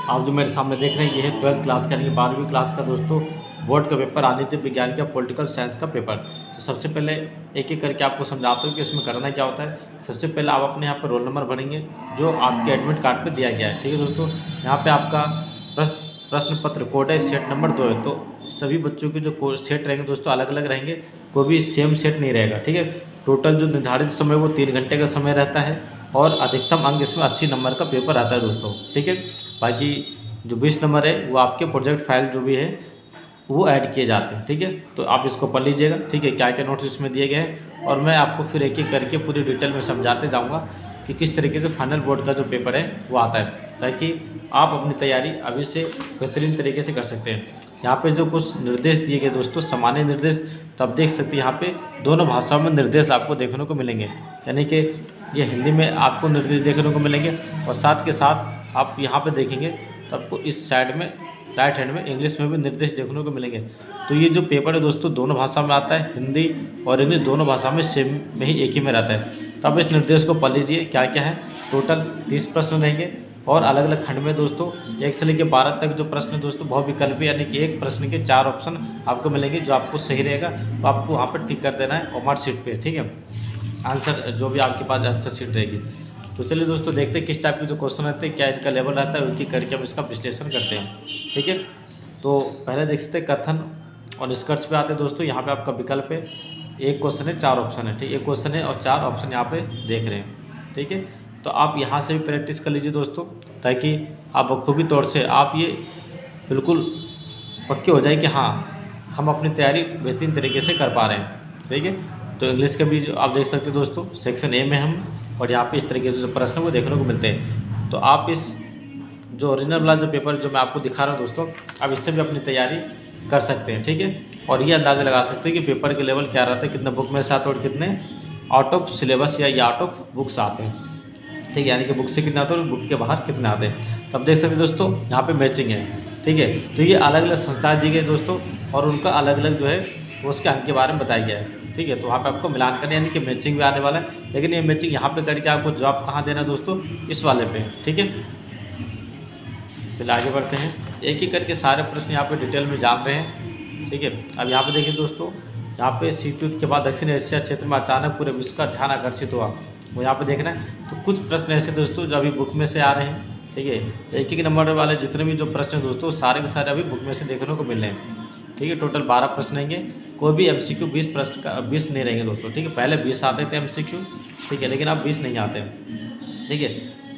आप जो मेरे सामने देख रहे हैं ये है 12th क्लास का यानी 12वीं क्लास का दोस्तों बोर्ड का पेपर राजनीति विज्ञान का पॉलिटिकल साइंस का पेपर। तो सबसे पहले एक एक करके आपको समझाता हूँ कि इसमें करना क्या होता है। सबसे पहले आप अपने यहाँ पर रोल नंबर भरेंगे जो आपके एडमिट कार्ड पे दिया गया है। ठीक है दोस्तों, यहाँ पे आपका प्रश्न पत्र कोड है सेट नंबर 2 है। तो सभी बच्चों के जो सेट रहेंगे दोस्तों अलग अलग रहेंगे, कोई भी सेम सेट नहीं रहेगा। ठीक है, टोटल जो निर्धारित समय वो 3 घंटे का समय रहता है और अधिकतम अंक इसमें 80 नंबर का पेपर आता है दोस्तों। ठीक है, बाकी जो 20 नंबर है वो आपके प्रोजेक्ट फाइल जो भी है वो ऐड किए जाते हैं। ठीक है, तो आप इसको पढ़ लीजिएगा। ठीक है, क्या क्या नोट्स इसमें दिए गए हैं और मैं आपको फिर एक एक करके पूरी डिटेल में समझाते जाऊँगा कि किस तरीके से फाइनल बोर्ड का जो पेपर है वो आता है, ताकि आप अपनी तैयारी अभी से बेहतरीन तरीके से कर सकते हैं। यहाँ पे जो कुछ निर्देश दिए गए दोस्तों सामान्य निर्देश, तो आप देख सकते हैं यहाँ पे दोनों भाषाओं में निर्देश आपको देखने को मिलेंगे, यानी कि ये हिंदी में आपको निर्देश देखने को मिलेंगे और साथ के साथ आप यहाँ पे देखेंगे तो आपको इस साइड में राइट हैंड में इंग्लिश में भी निर्देश देखने को मिलेंगे। तो ये जो पेपर है दोस्तों दोनों भाषा में आता है, हिंदी और इंग्लिश दोनों भाषा में सेम में ही एक ही में रहता है। तो आप इस निर्देश को पढ़ लीजिए क्या क्या है। टोटल 30 प्रश्न रहेंगे और अलग अलग खंड में दोस्तों 1 से लेकर 12 तक जो प्रश्न दोस्तों बहुविकल्पी यानी कि एक प्रश्न के 4 ऑप्शन आपको मिलेंगे। जो आपको सही रहेगा तो आपको वहाँ पर टिक कर देना है और मार्क शीट पे। ठीक है, आंसर जो भी आपके पास आंसर शीट रहेगी। तो चलिए दोस्तों देखते हैं किस टाइप के जो क्वेश्चन रहते हैं, क्या इनका लेवल रहता है, उनकी करके हम इसका विश्लेषण करते हैं। ठीक है, तो पहले देख सकते हैं कथन और निष्कर्ष पे आते हैं दोस्तों। यहाँ पे आपका विकल्प है, एक क्वेश्चन है 4 ऑप्शन है। ठीक है, एक क्वेश्चन है और 4 ऑप्शन यहाँ पे देख रहे हैं। ठीक है, तो आप यहाँ से भी प्रैक्टिस कर लीजिए दोस्तों, ताकि आप बखूबी तौर से आप ये बिल्कुल पक्के हो जाए कि हाँ हम अपनी तैयारी बेहतरीन तरीके से कर पा रहे हैं। ठीक है, तो इंग्लिश का भी जो आप देख सकते हैं दोस्तों सेक्शन ए में हम, और यहाँ पे इस तरीके से जो प्रश्न वो देखने को मिलते हैं। तो आप इस जो ओरिजिनल वाला जो पेपर जो मैं आपको दिखा रहा हूँ दोस्तों, आप इससे भी अपनी तैयारी कर सकते हैं। ठीक है, और ये अंदाज़ा लगा सकते हैं कि पेपर के लेवल क्या रहता है, कितने बुक में से आते हैं और कितने आउट ऑफ सिलेबस या आउट ऑफ बुक्स आते हैं। ठीक है, यानी कि बुक से कितने आते हैं और बुक के बाहर कितने आते हैं। तो आप देख सकते हैं दोस्तों यहाँ पे मैचिंग है। ठीक है, तो ये अलग अलग संस्थाएं दी गई दोस्तों और उनका अलग अलग जो है वो उसके अंक के बारे में बताया गया है। ठीक है, तो वहाँ पे आपको मिलान करना यानी कि मैचिंग भी आने वाला है, लेकिन ये मैचिंग यहाँ पे करके आपको जॉब कहाँ देना है दोस्तों, इस वाले पे। ठीक है, चलिए आगे बढ़ते हैं, एक एक करके सारे प्रश्न यहाँ पे डिटेल में जान रहे हैं। ठीक है, अब यहाँ पे देखिए दोस्तों, यहाँ पे शीत युद्ध के बाद दक्षिण एशिया क्षेत्र में अचानक पूरे विश्व का ध्यान आकर्षित हुआ, वो यहाँ पे देखना है। तो कुछ प्रश्न ऐसे दोस्तों जो अभी बुक में से आ रहे हैं। ठीक है, एक एक नंबर वाले जितने भी जो प्रश्न दोस्तों सारे के सारे अभी बुक में से देखने को मिल रहे हैं। ठीक है, टोटल 12 प्रश्न रहेंगे, कोई भी MCQ 20 प्रश्न का 20 नहीं रहेंगे दोस्तों। ठीक है, पहले 20 आते थे MCQ। ठीक है, लेकिन अब 20 नहीं आते हैं। ठीक है,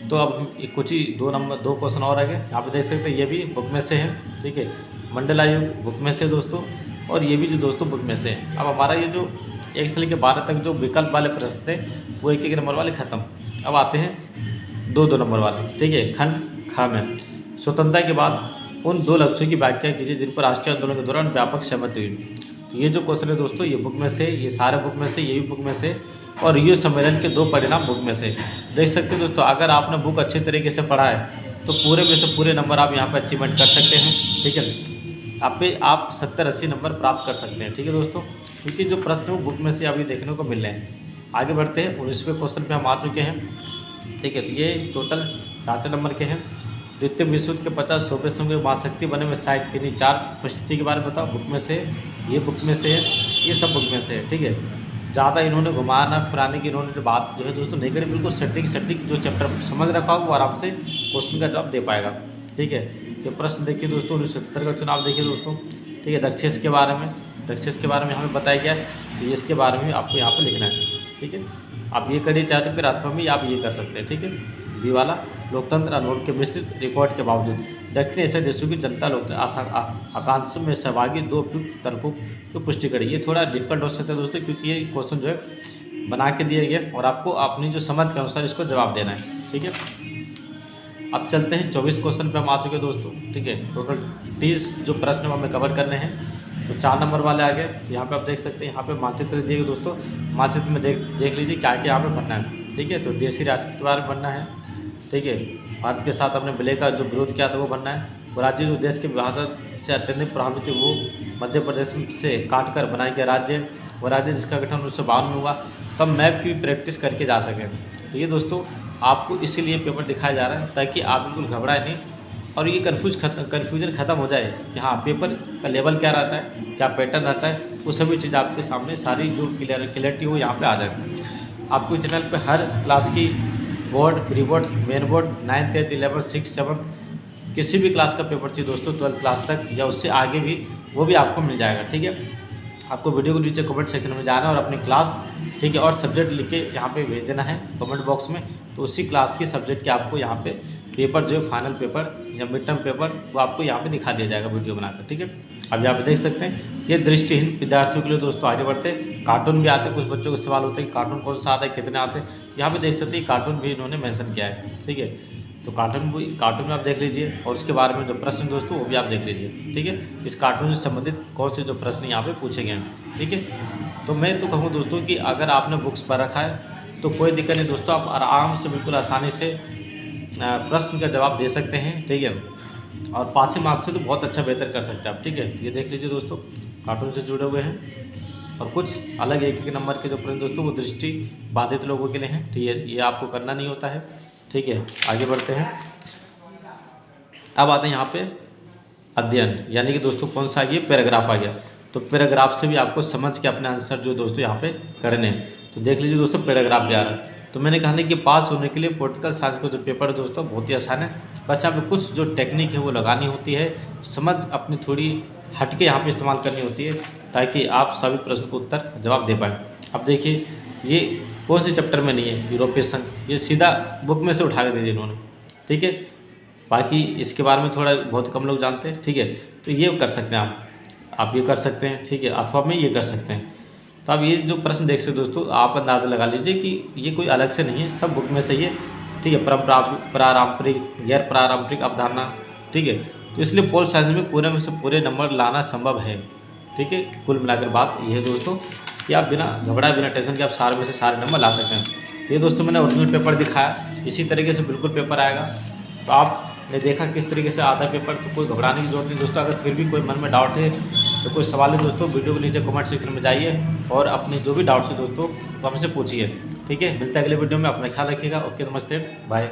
तो अब कुछ ही 2 क्वेश्चन और आगे यहाँ पे देख सकते हैं, ये भी बुक में से है। ठीक है, मंडल आयोग बुक में से दोस्तों, और ये भी जो दोस्तों बुक में से है। अब हमारा ये जो 1 से लेकर 12 तक जो विकल्प वाले प्रश्न थे वो 1 1 नंबर वाले खत्म। अब आते हैं 2 नंबर वाले। ठीक है, खंड ख में स्वतंत्रता के बाद उन 2 लक्ष्यों की व्याख्या कीजिए जिन पर राष्ट्रीय आंदोलन के दौरान व्यापक सहमति हुई। तो ये जो क्वेश्चन है दोस्तों ये बुक में से, ये सारे बुक में से, ये भी बुक में से, और ये सम्मेलन के 2 परिणाम बुक में से। देख सकते हैं दोस्तों, अगर आपने बुक अच्छे तरीके से पढ़ा है तो पूरे में से पूरे नंबर आप यहाँ पर अचीवमेंट कर सकते हैं। ठीक है, आप 70-80 नंबर प्राप्त कर सकते हैं। ठीक है दोस्तों, क्योंकि जो प्रश्न वो बुक में से अभी देखने को मिल रहे हैं। आगे बढ़ते हैं, 19वें क्वेश्चन पे हम आ चुके हैं। ठीक है, तो ये टोटल 400 नंबर के हैं। द्वितीय विश्व युद्ध के 50 शोभे में महाशक्ति बने में साहित्य किन्हीं 4 परिस्थिति के बारे में बताओ। बुक में से, ये बुक में से है, ये सब बुक में से है। ठीक है, ज़्यादा इन्होंने घुमाना फिराने की इन्होंने जो बात जो है दोस्तों नहीं करी, बिल्कुल सटीक जो चैप्टर समझ रखा हो वो आराम से क्वेश्चन का जवाब दे पाएगा। ठीक है, तो प्रश्न देखिए दोस्तों, 1970 का चुनाव देखिए दोस्तों। ठीक है, दक्षेश के बारे में हमें बताया गया है, तो इसके बारे में आपको यहाँ पर लिखना है। ठीक है, आप ये करिए चाहे तो फिर अथवा में आप ये कर सकते हैं। ठीक है, बी वाला लोकतंत्र अनुभव के मिश्रित रिकॉर्ड के बावजूद दक्षिण एशियाई देशों की जनता लोकतंत्र आकांक्षा में सहभागी 2 उपयुक्त तर्कों की पुष्टि करी। ये थोड़ा डिफिकल्ट हो सकता है दोस्तों, क्योंकि ये क्वेश्चन जो है बना के दिए गए और आपको अपनी जो समझ के अनुसार इसको जवाब देना है। ठीक है, अब चलते हैं 24 क्वेश्चन पे हम आ चुके हैं दोस्तों। ठीक है, टोटल 30 जो प्रश्न हमें कवर करने हैं। तो 4 नंबर वाले आ गए। यहाँ पे आप देख सकते हैं, यहाँ पे मानचित्र दिए गए दोस्तों। मानचित्र में देख लीजिए क्या क्या यहाँ पे बनना है। ठीक है, तो देशी रियासत के बारे में बनना है। ठीक है, भारत के साथ अपने विलय का जो विरोध किया था वो बनना है। वो राज्य जो देश के विभाजन से अत्यधिक प्रभावित वो मध्य प्रदेश से काट कर बनाया गया राज्य, वो राज्य जिसका गठन 1952 में हुआ। तब मैप की प्रैक्टिस करके जा सकें। तो ये दोस्तों आपको इसीलिए पेपर दिखाया जा रहा है ताकि आप बिल्कुल घबराए नहीं और ये कन्फ्यूजन ख़त्म हो जाए कि हाँ पेपर का लेवल क्या रहता है, क्या पैटर्न रहता है, वो सभी चीज़ आपके सामने सारी जो क्लियरिटी हो यहाँ पे आ जाए। आपको चैनल पे हर क्लास की board, pre board, main board, 9th, 10th, 11th, 6th, 7th किसी भी क्लास का पेपर चाहिए दोस्तों 12th क्लास तक या उससे आगे भी, वो भी आपको मिल जाएगा। ठीक है, आपको वीडियो को नीचे कमेंट सेक्शन में जाना है और अपनी क्लास, ठीक है, और सब्जेक्ट लिख के यहाँ पे भेज देना है कमेंट बॉक्स में। तो उसी क्लास की सब्जेक्ट के आपको यहाँ पे पेपर जो है फाइनल पेपर या मिड टर्म पेपर वो आपको यहाँ पे दिखा दिया जाएगा वीडियो बनाकर। ठीक है, अब यहाँ पे देख सकते हैं ये दृष्टिहीन विद्यार्थियों के लिए दोस्तों आगे बढ़ते हैं। कार्टून भी आते हैं, कुछ बच्चों के सवाल होते हैं कि कार्टून कौन सा आता है, कितने आते हैं, यहाँ पे देख सकते हैं कार्टून भी इन्होंने मेंशन किया है। ठीक है, तो कार्टून में आप देख लीजिए और उसके बारे में जो प्रश्न दोस्तों वो भी आप देख लीजिए। ठीक है, इस कार्टून से संबंधित कौन से जो प्रश्न यहाँ पे पूछे गए हैं। ठीक है, तो मैं तो कहूँ दोस्तों कि अगर आपने बुक्स पर रखा है तो कोई दिक्कत नहीं दोस्तों, आप आराम से बिल्कुल आसानी से प्रश्न का जवाब दे सकते हैं। ठीक है, और पासिंग मार्क्स से तो बहुत अच्छा बेहतर कर सकते हैं आप। ठीक है, ये देख लीजिए दोस्तों कार्टून से जुड़े हुए हैं और कुछ अलग एक नंबर के जो प्रश्न दोस्तों वो दृष्टि बाधित लोगों के लिए हैं। ठीक है, ये आपको करना नहीं होता है। ठीक है, आगे बढ़ते हैं। अब आते हैं यहाँ पे अध्ययन, यानी कि दोस्तों कौन सा ये पैराग्राफ आ गया। तो पैराग्राफ से भी आपको समझ के अपने आंसर जो दोस्तों यहाँ पे करने हैं। तो देख लीजिए दोस्तों पैराग्राफ भी आ रहा है। तो मैंने कहा कि पास होने के लिए पॉलिटिकल साइंस का जो पेपर है दोस्तों बहुत ही आसान है, बस यहाँ पे कुछ जो टेक्निक है वो लगानी होती है, समझ अपनी थोड़ी हटके यहाँ पे इस्तेमाल करनी होती है ताकि आप सभी प्रश्न को उत्तर जवाब दे पाएँ। अब देखिए ये कौन से चैप्टर में नहीं है, यूरोपीय संघ, ये सीधा बुक में से उठा के दे दिया इन्होंने। ठीक है, बाकी इसके बारे में थोड़ा बहुत कम लोग जानते हैं। ठीक है, तो ये कर सकते हैं आप ये कर सकते हैं। ठीक है, अथवा में ये कर सकते हैं। तो आप ये जो प्रश्न देख सकते दोस्तों, आप अंदाज़ा लगा लीजिए कि ये कोई अलग से नहीं है, सब बुक में से ही है। ठीक है, पारंपरिक, गैर पारंपरिक अवधारणा। ठीक है, तो इसलिए पोल साइंस में पूरे में से पूरे नंबर लाना संभव है। ठीक है, कुल मिलाकर बात ये है दोस्तों कि आप बिना घबराए, बिना टेंशन के आप सारे में से सारे नंबर ला सकते हैं। तो ये दोस्तों मैंने ओरिजिनल पेपर दिखाया, इसी तरीके से बिल्कुल पेपर आएगा। तो आपने देखा किस तरीके से आता है पेपर, तो कोई घबराने की जरूरत नहीं दोस्तों। अगर फिर भी कोई मन में डाउट है तो कोई सवाल है दोस्तों, वीडियो के नीचे कमेंट सेक्शन में जाइए और अपने जो भी डाउट्स है दोस्तों तो हमसे पूछिए। ठीक है, मिलता है अगले वीडियो में, अपना ख्याल रखिएगा। ओके, नमस्ते, बाय।